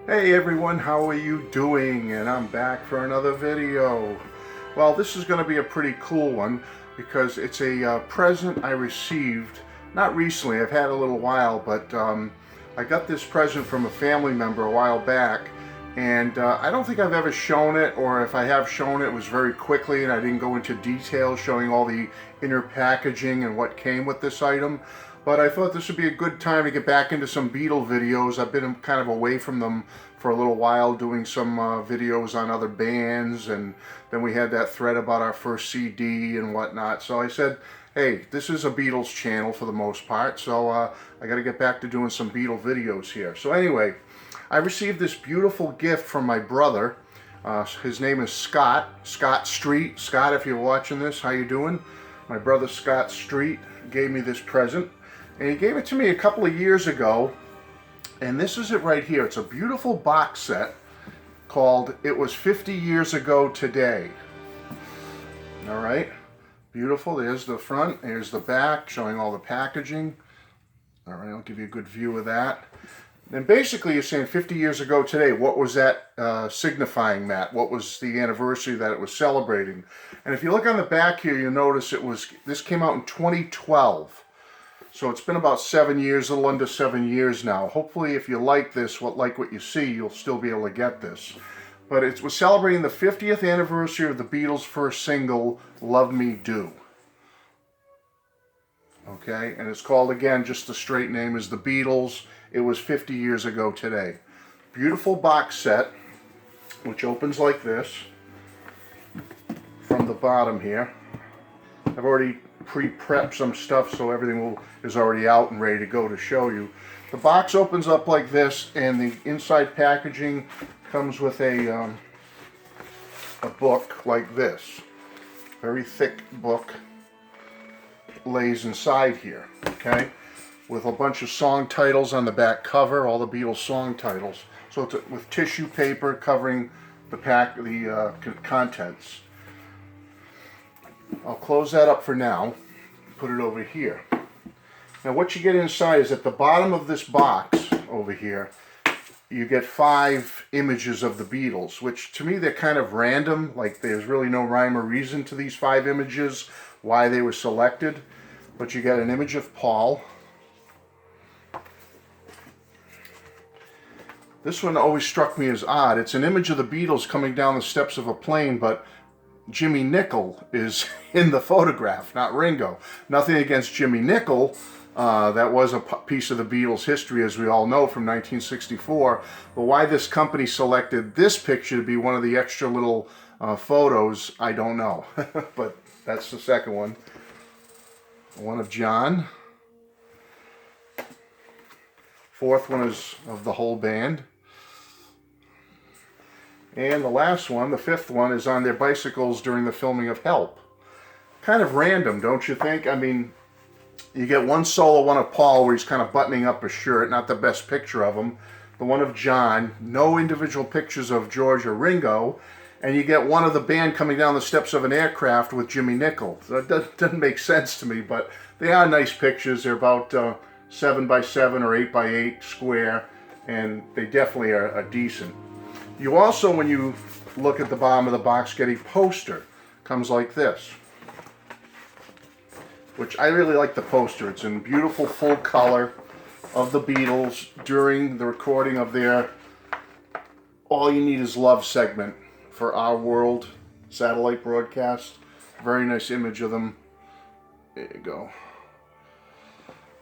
Hey everyone, how are you doing? And I'm back for another video. Well, this is going to be a pretty cool one because it's a present I received, not recently, I've had a little while, but I got this present from a family member a while back, and I don't think I've ever shown it, or if I have shown it, it was very quickly and I didn't go into detail showing all the inner packaging and what came with this item. But I thought this would be a good time to get back into some Beatle videos. I've been kind of away from them for a little while, doing some videos on other bands, and then we had that thread about our first CD and whatnot. So I said, hey, this is a Beatles channel for the most part, so I got to get back to doing some Beatle videos here. So anyway, I received this beautiful gift from my brother. His name is Scott Street. Scott, if you're watching this, how you doing? My brother Scott Street gave me this present. And he gave it to me a couple of years ago, and this is it right here. It's a beautiful box set called It Was 50 Years Ago Today. All right, beautiful. There's the front, there's the back, showing all the packaging. All right, I'll give you a good view of that. And basically you're saying 50 years ago today, what was that signifying, Matt? What was the anniversary that it was celebrating? And if you look on the back here, you'll notice this came out in 2012. So it's been about 7 years, a little under 7 years now. Hopefully, if you like this, like what you see, you'll still be able to get this. But it was celebrating the 50th anniversary of the Beatles' first single, Love Me Do. Okay, and it's called, again, just the straight name is The Beatles. It was 50 years ago today. Beautiful box set, which opens like this from the bottom here. I've already pre-prepped some stuff so everything is already out and ready to go to show you. The box opens up like this, and the inside packaging comes with a book like this. Very thick book lays inside here, okay, with a bunch of song titles on the back cover, all the Beatles song titles. So it's with tissue paper covering the contents. I'll close that up for now, put it over here. Now what you get inside is at the bottom of this box over here, you get 5 images of the Beatles, which to me they're kind of random, like there's really no rhyme or reason to these 5 images, why they were selected. But you get an image of Paul. This one always struck me as odd. It's an image of the Beatles coming down the steps of a plane, but Jimmy Nicol is in the photograph, not Ringo. Nothing against Jimmy Nicol. That was a piece of the Beatles' history, as we all know, from 1964. But why this company selected this picture to be one of the extra little photos, I don't know. But that's the second one. One of John. Fourth one is of the whole band. And the last one, the 5th one, is on their bicycles during the filming of Help. Kind of random, don't you think? I mean, you get one solo one of Paul where he's kind of buttoning up a shirt, not the best picture of him. The one of John, no individual pictures of George or Ringo. And you get one of the band coming down the steps of an aircraft with Jimmy Nicol. So it doesn't make sense to me, but they are nice pictures. They're about 7 by 7 or 8 by 8 square, and they definitely are decent. You also, when you look at the bottom of the box, get a poster. Comes like this, which I really like the poster. It's in beautiful full color of the Beatles during the recording of their All You Need Is Love segment for Our World satellite broadcast. Very nice image of them. There you go.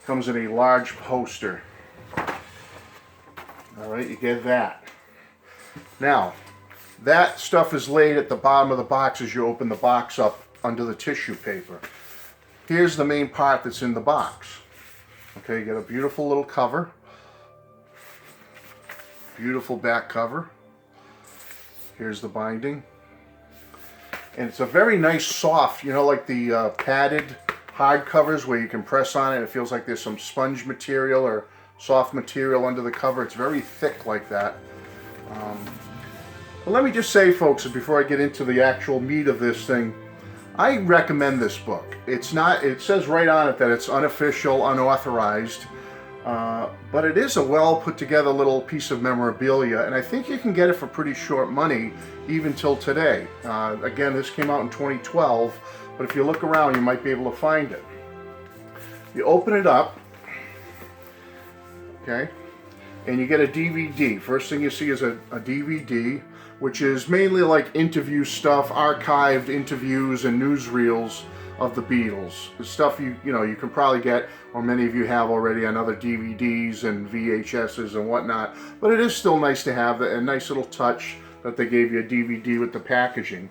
Comes in a large poster. All right, you get that. Now, that stuff is laid at the bottom of the box as you open the box up under the tissue paper. Here's the main part that's in the box. Okay, you get a beautiful little cover. Beautiful back cover. Here's the binding. And it's a very nice soft, you know, like the padded hard covers where you can press on it. It feels like there's some sponge material or soft material under the cover. It's very thick like that. But let me just say, folks, before I get into the actual meat of this thing, I recommend this book. It says right on it that it's unofficial, unauthorized. But it is a well put together little piece of memorabilia, and I think you can get it for pretty short money even till today. Again, this came out in 2012, but if you look around you might be able to find it. You open it up, okay, and you get a DVD. First thing you see is a DVD, which is mainly like interview stuff, archived interviews and newsreels of the Beatles. The stuff you can probably get, or many of you have already, on other DVDs and VHSs and whatnot. But it is still nice to have a nice little touch that they gave you a DVD with the packaging.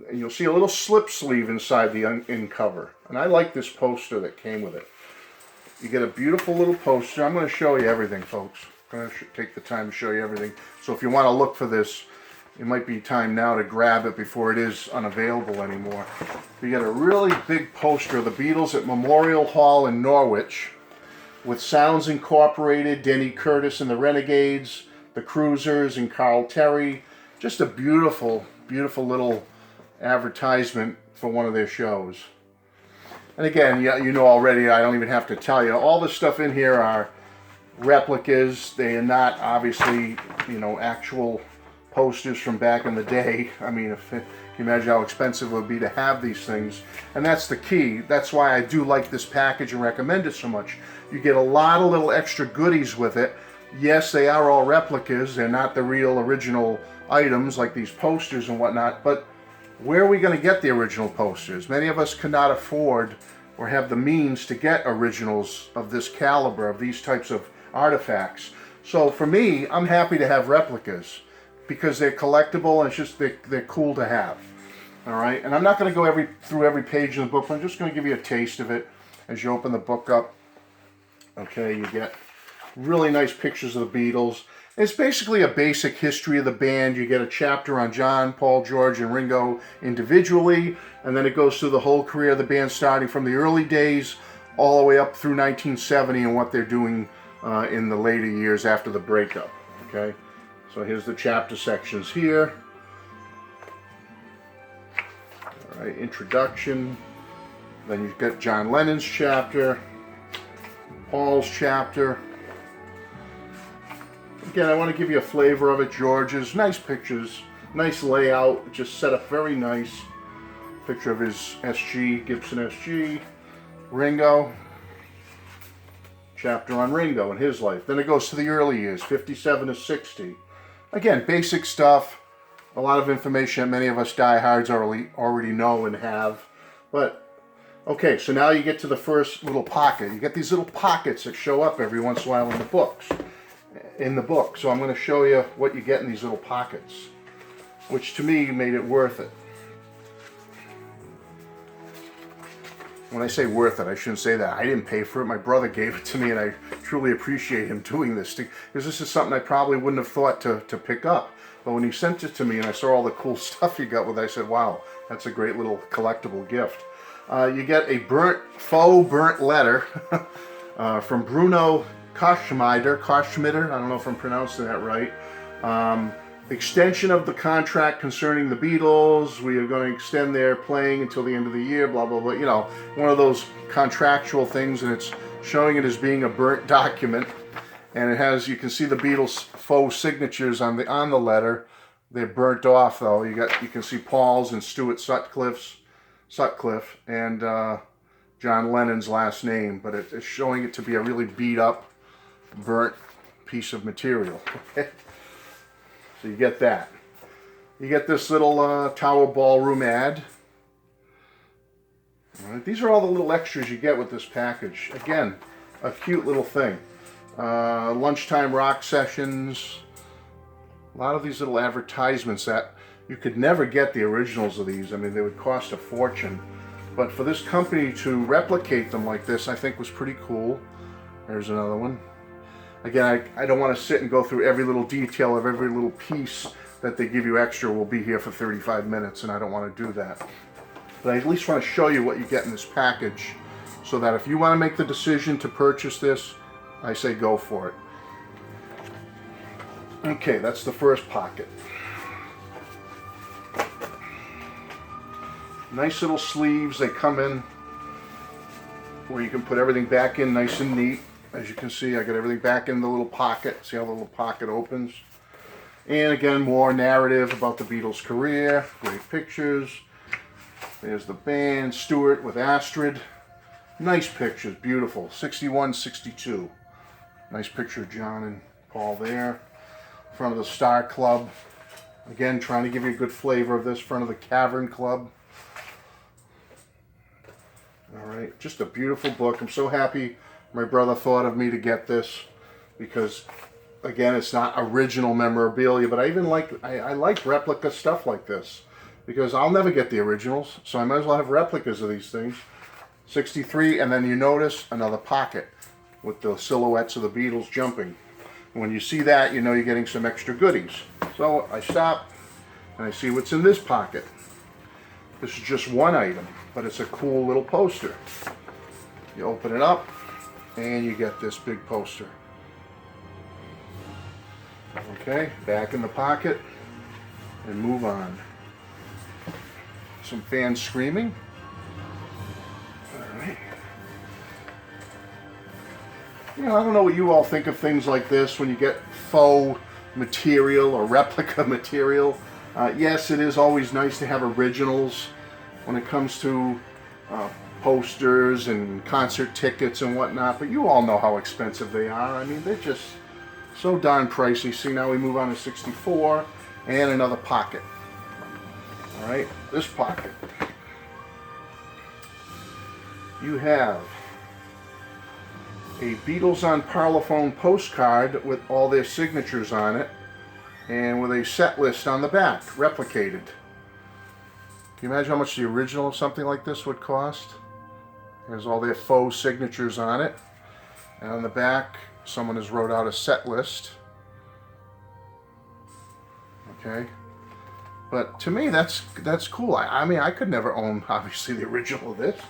And you'll see a little slip sleeve inside the in cover. And I like this poster that came with it. You get a beautiful little poster. I'm going to show you everything, folks. I'm going to take the time to show you everything. So if you want to look for this, it might be time now to grab it before it is unavailable anymore. You get a really big poster of the Beatles at Memorial Hall in Norwich, with sounds incorporated, Denny Curtis and the Renegades, the Cruisers and Carl Terry. Just a beautiful, beautiful little advertisement for one of their shows. And again, you know already, I don't even have to tell you, all the stuff in here are replicas. They are not, obviously, actual posters from back in the day. I mean, if you imagine how expensive it would be to have these things. And that's the key. That's why I do like this package and recommend it so much. You get a lot of little extra goodies with it. Yes, they are all replicas. They're not the real original items like these posters and whatnot, but where are we going to get the original posters? Many of us cannot afford or have the means to get originals of this caliber, of these types of artifacts. So for me, I'm happy to have replicas because they're collectible and it's just they're cool to have. All right, and I'm not going to go through every page in the book, but I'm just going to give you a taste of it as you open the book up. Okay, you get really nice pictures of the Beatles. It's basically a basic history of the band. You get a chapter on John, Paul, George, and Ringo individually, and then it goes through the whole career of the band, starting from the early days all the way up through 1970 and what they're doing in the later years after the breakup. Okay, so here's the chapter sections here. All right, introduction. Then you've got John Lennon's chapter, Paul's chapter. Again, I want to give you a flavor of it. George's, nice pictures, nice layout, just set up very nice. Picture of his SG, Gibson SG. Ringo, chapter on Ringo and his life. Then it goes to the early years, 57 to 60. Again, basic stuff, a lot of information that many of us diehards already know and have. But, okay, so now you get to the first little pocket. You get these little pockets that show up every once in a while in the books. So I'm going to show you what you get in these little pockets, which to me made it worth it. When I say worth it, I shouldn't say that. I didn't pay for it. My brother gave it to me, and I truly appreciate him doing this, because this is something I probably wouldn't have thought to pick up. But when he sent it to me and I saw all the cool stuff you got with it, I said, wow, that's a great little collectible gift. You get a faux burnt letter from Bruno Koschmider, I don't know if I'm pronouncing that right. Extension of the contract concerning the Beatles. We are going to extend their playing until the end of the year, blah, blah, blah. You know, one of those contractual things, and it's showing it as being a burnt document. And it has, you can see the Beatles' faux signatures on the letter. They're burnt off, though. You can see Paul's and Stuart Sutcliffe, and John Lennon's last name, but it's showing it to be a really beat up, burnt piece of material. So you get that. You get this little Tower Ballroom ad. All right, these are all the little extras you get with this package. Again, a cute little thing. Lunchtime rock sessions. A lot of these little advertisements that you could never get the originals of these. I mean, they would cost a fortune. But for this company to replicate them like this, I think was pretty cool. There's another one. Again, I don't want to sit and go through every little detail of every little piece that they give you extra. We'll be here for 35 minutes, and I don't want to do that. But I at least want to show you what you get in this package, so that if you want to make the decision to purchase this, I say go for it. Okay, that's the first pocket. Nice little sleeves. They come in where you can put everything back in nice and neat. as you can see, I got everything back in the little pocket. See how the little pocket opens? And again, more narrative about the Beatles' career. Great pictures. There's the band, Stuart with Astrid. Nice pictures, beautiful. 61, 62. Nice picture of John and Paul there. Front of the Star Club. Again, trying to give you a good flavor of this. Front of the Cavern Club. Alright, just a beautiful book. I'm so happy my brother thought of me to get this, because again, it's not original memorabilia, but I like replica stuff like this, because I'll never get the originals, so I might as well have replicas of these things. 63, and then you notice another pocket with the silhouettes of the Beatles jumping. And when you see that, you know you're getting some extra goodies. So I stop and I see what's in this pocket. This is just one item, but it's a cool little poster. You open it up and you get this big poster. Okay, back in the pocket and move on. Some fans screaming. All right. You know, I don't know what you all think of things like this when you get faux material or replica material. Yes, it is always nice to have originals when it comes to posters and concert tickets and whatnot, but you all know how expensive they are. I mean, they're just so darn pricey. See, now we move on to 64 and another pocket. All right, this pocket. You have a Beatles on Parlophone postcard with all their signatures on it and with a set list on the back, replicated. Can you imagine how much the original of something like this would cost? There's all their faux signatures on it. And on the back, someone has wrote out a set list. Okay. But to me, that's cool. I mean, I could never own, obviously, the original of this.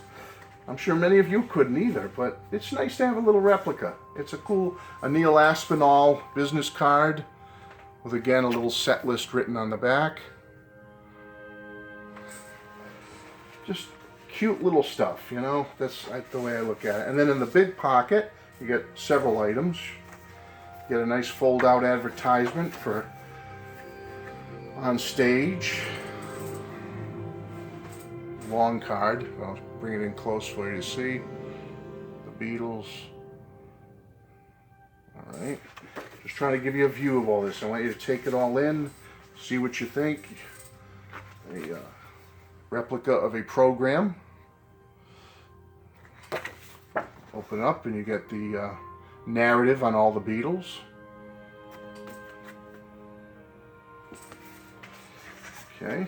I'm sure many of you couldn't either, but it's nice to have a little replica. It's a Neil Aspinall business card with, again, a little set list written on the back. Just cute little stuff, you know. That's the way I look at it. And then in the big pocket, you get several items. You get a nice fold-out advertisement for on stage. Long card. I'll bring it in close for you to see. The Beatles. All right. Just trying to give you a view of all this. I want you to take it all in, see what you think. A replica of a program. Open up and you get the narrative on all the Beatles. Okay.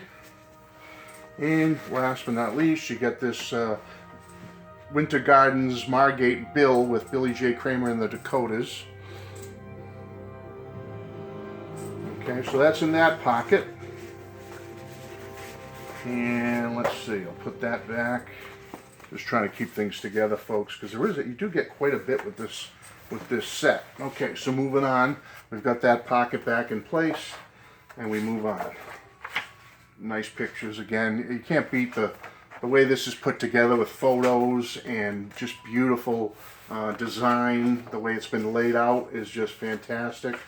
And last but not least, you get this Winter Gardens Margate bill with Billy J. Kramer and the Dakotas. Okay, so that's in that pocket. And let's see, I'll put that back. Just trying to keep things together, folks, because you do get quite a bit with this set. Okay, so moving on, we've got that pocket back in place, and we move on. Nice pictures again. You can't beat the way this is put together with photos and just beautiful design. The way it's been laid out is just fantastic.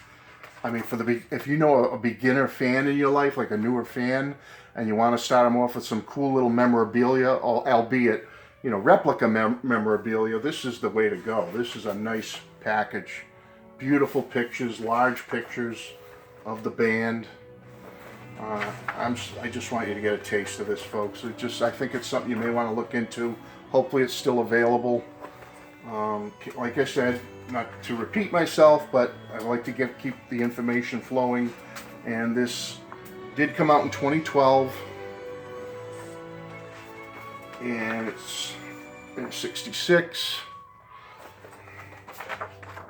I mean, if you know a beginner fan in your life, like a newer fan, and you want to start them off with some cool little memorabilia, albeit, you know, replica memorabilia, this is the way to go. This is a nice package. Beautiful pictures, large pictures of the band. I just want you to get a taste of this, folks. I think it's something you may want to look into. Hopefully it's still available. Like I said, not to repeat myself, but I like to keep the information flowing. And this did come out in 2012. And it's in 66.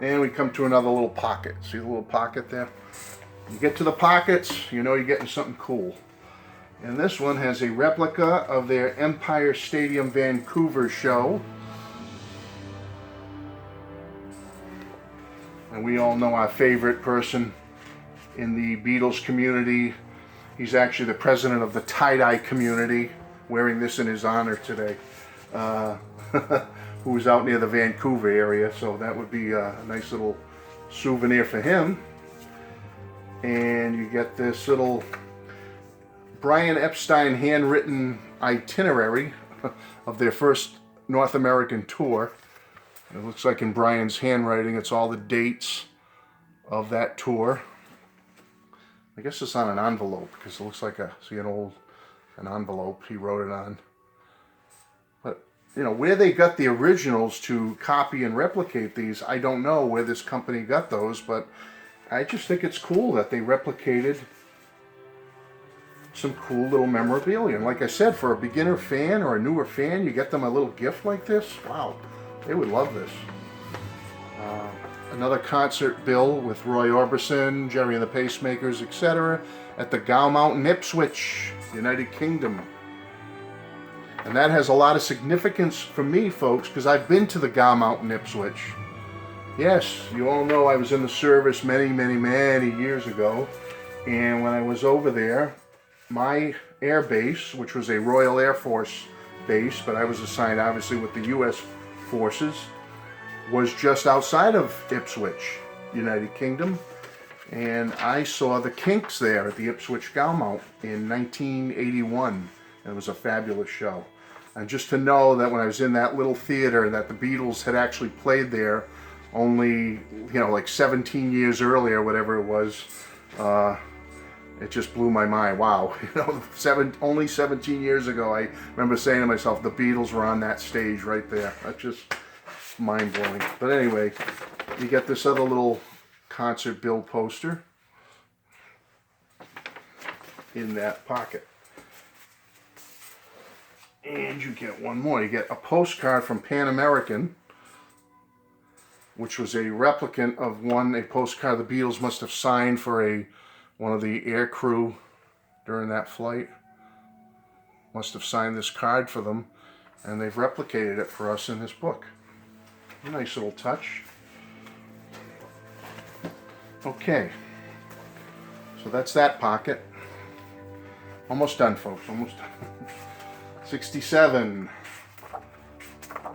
And we come to another little pocket. See the little pocket there? You get to the pockets, you know you're getting something cool. And this one has a replica of their Empire Stadium Vancouver show. And we all know our favorite person in the Beatles community. He's actually the president of the tie-dye community, wearing this in his honor today. who's out near the Vancouver area, so that would be a nice little souvenir for him. And you get this little Brian Epstein handwritten itinerary of their first North American tour. It looks like in Brian's handwriting, it's all the dates of that tour. I guess it's on an envelope because it looks like an envelope he wrote it on. But you know, where they got the originals to copy and replicate these, I don't know where this company got those, but I just think it's cool that they replicated some cool little memorabilia. And like I said, for a beginner fan or a newer fan, you get them a little gift like this. Wow, they would love this. Another concert bill with Roy Orbison, Jerry and the Pacemakers, etc. at the Gow Mountain, Ipswich, United Kingdom. And that has a lot of significance for me, folks, because I've been to the Gow Mountain, Ipswich. Yes, you all know I was in the service many, many, many years ago. And when I was over there, my air base, which was a Royal Air Force base, but I was assigned obviously with the U.S. forces, was just outside of Ipswich, United Kingdom. And I saw the Kinks there at the Ipswich Gow Mount in 1981. And it was a fabulous show. And just to know that when I was in that little theater that the Beatles had actually played there only, like 17 years earlier, whatever it was, it just blew my mind. Wow, only 17 years ago, I remember saying to myself, the Beatles were on that stage right there. That's just mind-blowing. But anyway, you get this other little concert bill poster in that pocket. And you get one more. You get a postcard from Pan American, which was a replicant of a postcard the Beatles must have signed for one of the air crew during that flight. Must have signed this card for them, and they've replicated it for us in this book. A nice little touch. Okay, so that's that pocket. Almost done, folks, almost done. 67.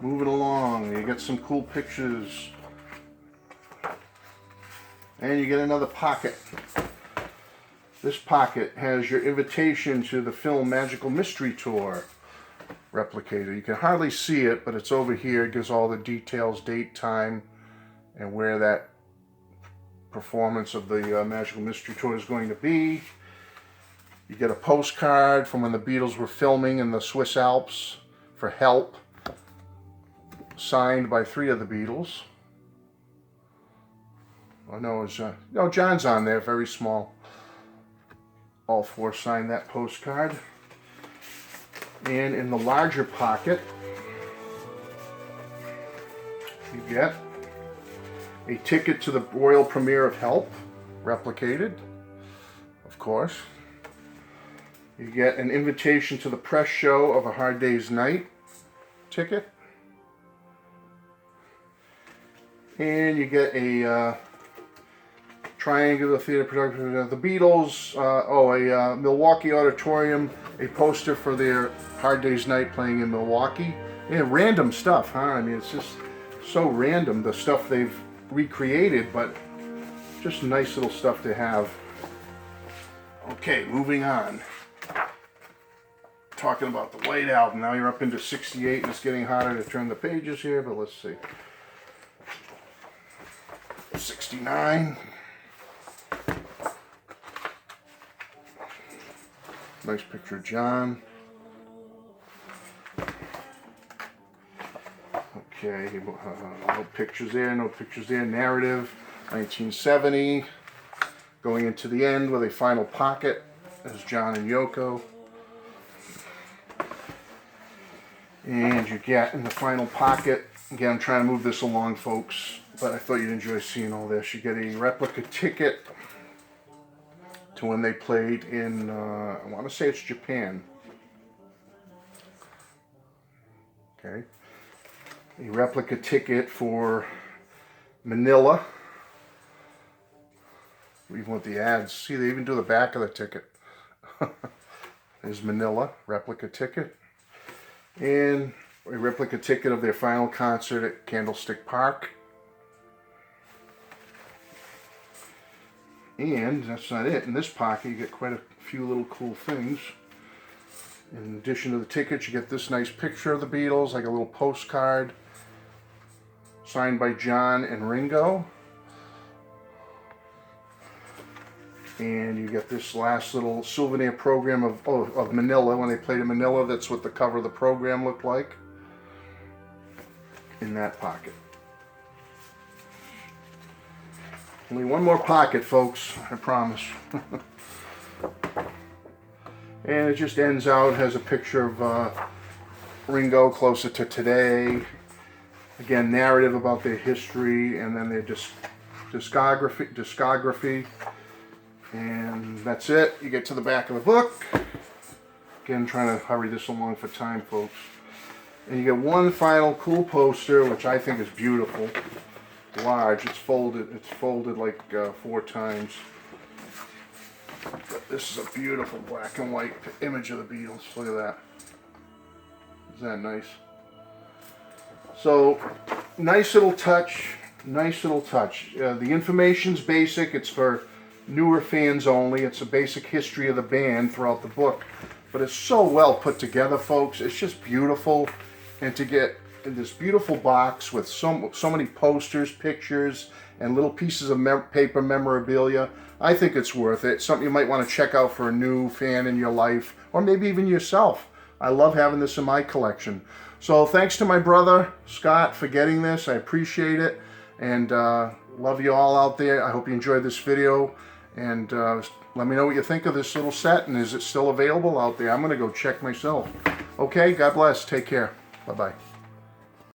Moving along, you get some cool pictures. And you get another pocket. This pocket has your invitation to the film Magical Mystery Tour replicated. You can hardly see it, but it's over here. It gives all the details, date, time, and where that performance of the Magical Mystery Tour is going to be. You get a postcard from when the Beatles were filming in the Swiss Alps for Help, signed by 3 of the Beatles. Oh no, John's on there, very small. All 4 signed that postcard. And in the larger pocket, you get a ticket to the Royal Premiere of Help, replicated, of course. You get an invitation to the press show of A Hard Day's Night ticket. And you get a triangular theater production of the Beatles, a Milwaukee auditorium, a poster for their Hard Day's Night playing in Milwaukee. Yeah, random stuff, huh? I mean, it's just so random, the stuff they've recreated, but just nice little stuff to have. Okay, moving on. Talking about the White Album. Now you're up into 68, and it's getting harder to turn the pages here, but let's see. 69. Nice picture of John. Okay, no pictures there, no pictures there. Narrative, 1970. Going into the end with a final pocket. There's John and Yoko. And you get in the final pocket, again, I'm trying to move this along, folks, but I thought you'd enjoy seeing all this. You get a replica ticket to when they played in, I want to say it's Japan. Okay. A replica ticket for Manila. Even with the ads. See, they even do the back of the ticket. There's Manila, replica ticket. And a replica ticket of their final concert at Candlestick Park. And that's not it. In this pocket, you get quite a few little cool things. In addition to the tickets, you get this nice picture of the Beatles, like a little postcard, signed by John and Ringo. And you get this last little souvenir program of Manila. When they played in Manila, that's what the cover of the program looked like. In that pocket. Only one more pocket, folks, I promise. And it just ends out, has a picture of Ringo closer to today. Again, narrative about their history, and then their discography. And that's it. You get to the back of the book. Again, trying to hurry this along for time, folks. And you get one final cool poster, which I think is beautiful. Large. It's folded. It's folded like 4 times. But this is a beautiful black and white image of the Beatles. Look at that. Isn't that nice? So, nice little touch. Nice little touch. The information's basic. It's for newer fans only. It's a basic history of the band throughout the book. But it's so well put together, folks. It's just beautiful. And to get in this beautiful box with so many posters, pictures, and little pieces of paper memorabilia, I think it's worth it. Something you might want to check out for a new fan in your life, or maybe even yourself. I love having this in my collection. So thanks to my brother, Scott, for getting this. I appreciate it. And love you all out there. I hope you enjoyed this video. And let me know what you think of this little set, and is it still available out there? I'm going to go check myself. Okay, God bless. Take care. Bye-bye.